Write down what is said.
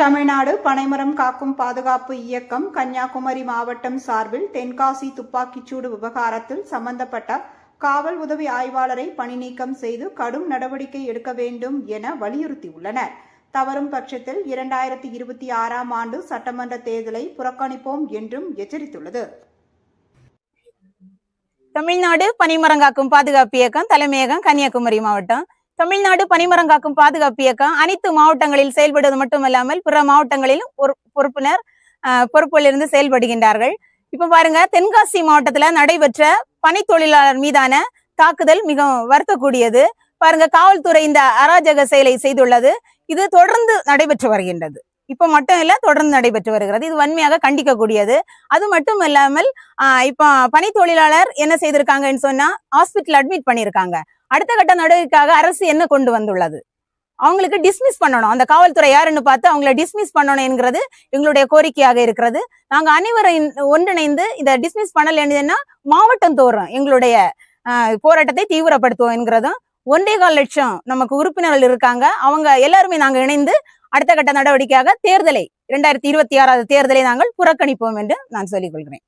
தமிழ்நாடு பனைமரம் காக்கும் பாதுகாப்பு இயக்கம் கன்னியாகுமரி மாவட்டம் சார்பில் தென்காசி துப்பாக்கிச்சூடு விவகாரத்தில் சம்பந்தப்பட்ட காவல் உதவி ஆய்வாளரை பணி நீக்கம் செய்து கடும் நடவடிக்கை எடுக்க வேண்டும் என வலியுறுத்தியுள்ளனர். தவறும் பட்சத்தில் 2026ஆம் ஆண்டு சட்டமன்ற தேர்தலை புறக்கணிப்போம் என்றும் எச்சரித்துள்ளது. தமிழ்நாடு பனிமரங்காக்கும் பாதுகாப்பு இயக்கம் தலைமையகம் கன்னியாகுமரி மாவட்டம். தமிழ்நாடு பனிமரங்காக்கும் பாதுகாப்பு இயக்கம் அனைத்து மாவட்டங்களில் செயல்படுவது மட்டுமல்லாமல் பிற மாவட்டங்களிலும் பொறுப்பிலிருந்து செயல்படுகின்றார்கள். இப்ப பாருங்க, தென்காசி மாவட்டத்துல நடைபெற்ற பனை தொழிலாளர் மீதான தாக்குதல் மிகவும் வருத்தக்கூடியது. பாருங்க, காவல்துறை இந்த அராஜக செயலை செய்துள்ளது. இது தொடர்ந்து நடைபெற்று வருகின்றது. இப்ப மட்டும் இல்ல, தொடர்ந்து நடைபெற்று வருகிறது. இது வன்மையாக கண்டிக்கக்கூடியது. அது மட்டும் இல்லாமல் இப்ப பனி தொழிலாளர் என்ன செய்திருக்காங்கன்னு சொன்னா, ஹாஸ்பிட்டல் அட்மிட் பண்ணிருக்காங்க. அடுத்த கட்ட நடவடிக்கையாக அரசு என்ன கொண்டு வந்துள்ளது, அவங்களுக்கு டிஸ்மிஸ் பண்ணணும். அந்த காவல்துறை யாருன்னு பார்த்து அவங்களை டிஸ்மிஸ் பண்ணணும் என்கிறது எங்களுடைய கோரிக்கையாக இருக்கிறது. நாங்க அனைவரும் ஒன்றிணைந்து இதை டிஸ்மிஸ் பண்ணலன்னா மாவட்டம் தோறும் எங்களுடைய போராட்டத்தை தீவிரப்படுத்துவோம் என்கிறதும். 1.25 லட்சம் நமக்கு உறுப்பினர்கள் இருக்காங்க. அவங்க எல்லாருமே நாங்க இணைந்து அடுத்த கட்ட நடவடிக்கையாக தேர்தலை 2026 தேர்தலை நாங்கள் புறக்கணிப்போம் என்று நான் சொல்லிக் கொள்கிறேன்.